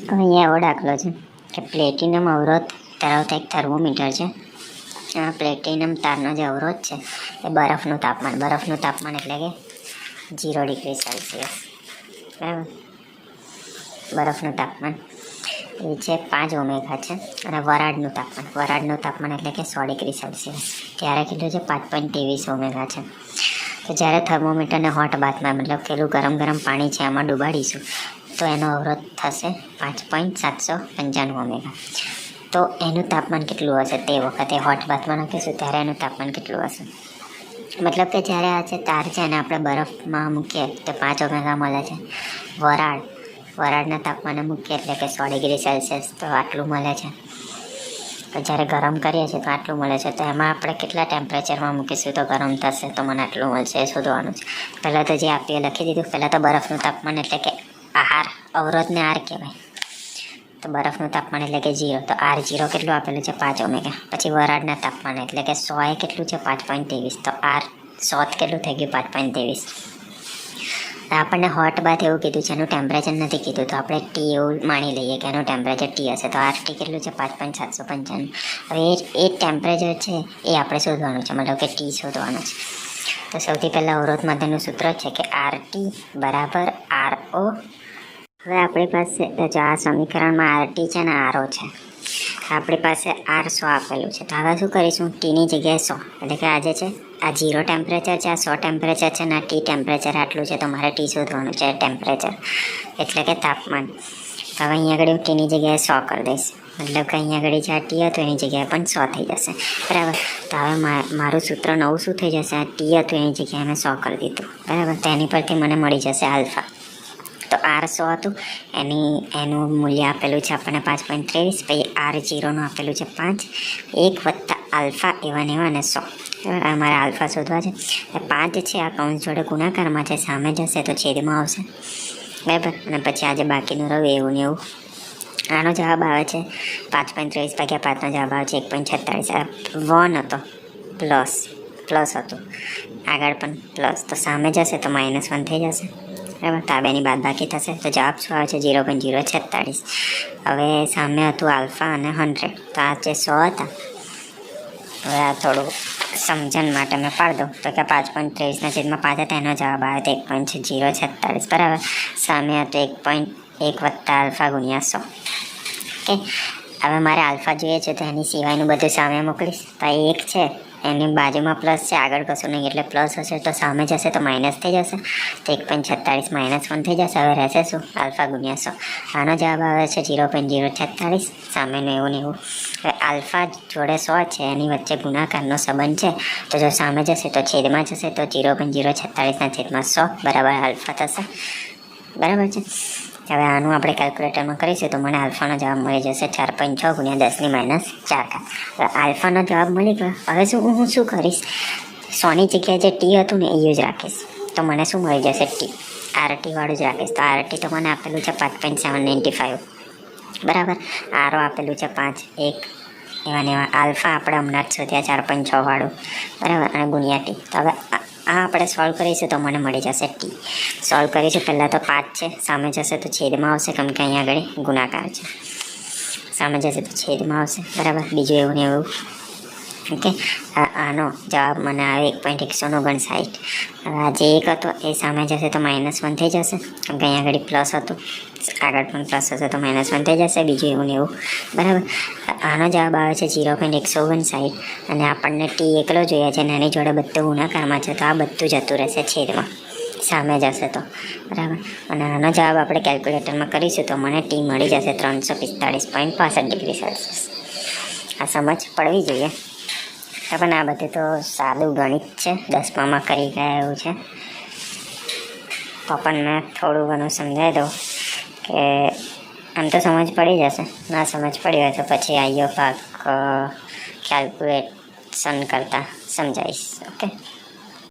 તો અહીંયા એવો દાખલો છે કે પ્લેટિનમ અવરોધ ધરાવતા એક થર્મોમીટર છે. આ પ્લેટિનમ તારનો જે અવરોધ છે એ બરફનું તાપમાન એટલે કે 0 ડિગ્રી સેલ્સિયસ, બરાબર. બરફનું તાપમાન એ છે 5 ઓમેગા છે. અને વરાળનું તાપમાન એટલે કે 100 ડિગ્રી સેલ્સિયસ ત્યારે કેટલું છે 5.23 ઓમેગા છે. તો જ્યારે થર્મોમીટરને હોટ બાથમાં મતલબ પેલું ગરમ પાણી છે એમાં ડુબાડીશું તો એનો અવરોધ થશે 5.795 ઓમેગા. તો એનું તાપમાન કેટલું હશે તે વખતે હોટ બાથમાં નાખીશું ત્યારે એનું તાપમાન કેટલું હશે? મતલબ કે જ્યારે આ જે તાર છે એને આપણે બરફમાં મૂકીએ તો 5 ઓમેગા મળે છે. વરાળના તાપમાને મૂકીએ એટલે કે 100 ડિગ્રી સેલ્સિયસ તો આટલું મળે છે. તો જ્યારે ગરમ કરીએ છીએ તો આટલું મળે છે. તો એમાં આપણે કેટલા ટેમ્પરેચરમાં મૂકીશું તો ગરમ થશે તો મને આટલું મળશે એ શોધવાનું છે. પહેલાં તો જે આપીએ લખી દીધું. પહેલાં તો બરફનું તાપમાન એટલે કે આર, અવરોધને આર કહેવાય. તો બરફનું તાપમાન એટલે કે 0. તો R0 કેટલું આપેલું છે 5 ઓમેગા. પછી વરાળના તાપમાન એટલે કે 100 એ કેટલું છે 5.23. તો R100 કેટલું થઈ ગયું 5.23. આપણને હોટ બાથ એવું કીધું છે, એનું ટેમ્પરેચર નથી કીધું. તો આપણે ટી એવું માની લઈએ કે એનું ટેમ્પરેચર ટી હશે. તો RT કેટલું છે 5.795. હવે એ ટેમ્પરેચર છે એ આપણે શોધવાનું છે, મતલબ કે ટી શોધવાનું છે. તો સૌથી પહેલાં અવરોધ માટેનું સૂત્ર છે કે RT બરાબર RO. હવે આપણી પાસે જો આ સમીકરણમાં RT છે ને RO છે, આપણી પાસે R100 આપેલું છે. તો હવે શું કરીશું? ટીની જગ્યાએ 100 એટલે કે આજે છે આ 0 ટેમ્પરેચર છે, આ 100 ટેમ્પરેચર છે, ને ટી ટેમ્પરેચર આટલું છે. તો મારે ટી શોધવાનું છે, ટેમ્પરેચર એટલે કે તાપમાન. હવે અહીંયા આગળ હું ટીની જગ્યાએ 100 કરી દઈશ, મતલબ કે અહીંયા આગળ જે આ ટી હતું એની જગ્યાએ પણ 100 થઈ જશે, બરાબર. તો હવે મારું સૂત્ર નવું શું થઈ જશે? આ ટી હતું એની જગ્યાએ મેં 100 કરી દીધું, બરાબર. તો એની પરથી મને મળી જશે આલ્ફા. તો R100 હતું એનું મૂલ્ય આપેલું છે આપણને 5.23. પછી R0નું આપેલું છે 5, 1 વત્તા આલ્ફા એવા ને 100. અમારે આલ્ફા શોધવા છે. 5 છે આ કૌંસ જોડે ગુણાકારમાં છે, સામે જશે તો છેદમાં આવશે, બરાબર. અને પછી આજે બાકીનું રહ્યું એવું ને એવું. આનો જવાબ આવે છે 5.23 ભાગ્યા 5નો જવાબ આવે છે 1.46. 1 હતો પ્લસ હતું, આગળ પણ પ્લસ, તો સામે જશે તો -1 થઈ જશે, બરાબર. તો આ બેની બાદબાકી થશે તો જવાબ શું આવે છે 0.046. હવે સામે હતું આલ્ફા અને 100. તો આ જે 100 હતા, હવે આ થોડું સમજણ માટે મેં પાડી દઉં તો કે 5.23ના છેદમાં 5 હતા એનો જવાબ આવે તો 1.046, બરાબર. સામે હતું 1.1 વત્તા આલ્ફા ગુણ્યા 100. ઓકે, હવે મારે આલ્ફા જોઈએ છે તો એની સિવાયનું બધું સામે મોકલીશ. તો 1 છે એની બાજુમાં પ્લસ છે, આગળ કશું નહીં એટલે પ્લસ હશે. તો સામે જશે તો માઇનસ થઈ જશે, તો 1.46 -1 થઈ જશે. હવે રહેશે શું? આલ્ફા ગુણ્યા 100. આનો જવાબ આવે છે 0.046. સામેનું એવું ને એવું. હવે આલ્ફા જોડે 100 છે એની વચ્ચે ગુણાકારનો સંબંધ છે. તો જો સામે જશે તો છેદમાં જશે, તો 0.046ના છેદમાં 100 બરાબર આલ્ફા થશે, બરાબર છે. હવે આનું આપણે કેલ્ક્યુલેટરમાં કરીશું તો મને આલ્ફાનો જવાબ મળી જશે 4.6 ગુણ્યા 10 - 4. હવે આલ્ફાનો જવાબ મળી ગયો. હવે હું શું કરીશ? 100ની જગ્યાએ જે ટી હતું ને એ જ રાખીશ. તો મને શું મળી જશે? ટી. RT વાળું જ રાખીશ. તો RT તો મને આપેલું છે 5.795, બરાબર. RO આપેલું છે 5, 1 એવા ને એવા. આલ્ફા આપણે હમણાં જ શોધ્યા 4.6 વાળું, બરાબર. અને ગુણ્યા ટી. તો હવે આ આપણે સોલ્વ કરીશું તો મને મળી જશે ટી. સોલ્વ કરીશું. પહેલાં તો 5 છે, સામે જશે તો છેદમાં આવશે, કેમ કે અહીંયા આગળ ગુણાકાર છે. સામે જશે તો છેદમાં આવશે, બરાબર. બીજું એવું ને એવું. ઓકે, આનો જવાબ મને આવે 1.159. હવે આ જે 1 હતો એ સામે જશે તો -1 થઈ જશે, કેમ કે અહીંયા આગળ પ્લસ હતું, આગળ પણ પ્લસ હશે તો -1 થઈ જશે. બીજું એવું ને એવું, બરાબર. આનો જવાબ આવે છે 0.159. અને આપણને ટી એકલો જોઈએ છે અને એની જોડે બધું ગુણાકારમાં છે, તો આ બધું જતું રહેશે છેદમાં, સામે જશે તો, બરાબર. અને આનો જવાબ આપણે કેલ્ક્યુલેટરમાં કરીશું તો મને ટી મળી જશે 345.65 ડિગ્રી સેલ્સિયસ. આ સમજ પડવી જોઈએ. પણ આ બધું તો સાદું ગણિત છે, 10મામાં કરી ગયા એવું છે. તો પણ મેં થોડું ઘણું સમજાવી દઉં કે આમ તો સમજ પડી જશે. ના સમજ પડી હોય તો પછી આઈઓ પાક કેલ્ક્યુલેશન કરતાં સમજાવીશ. ઓકે.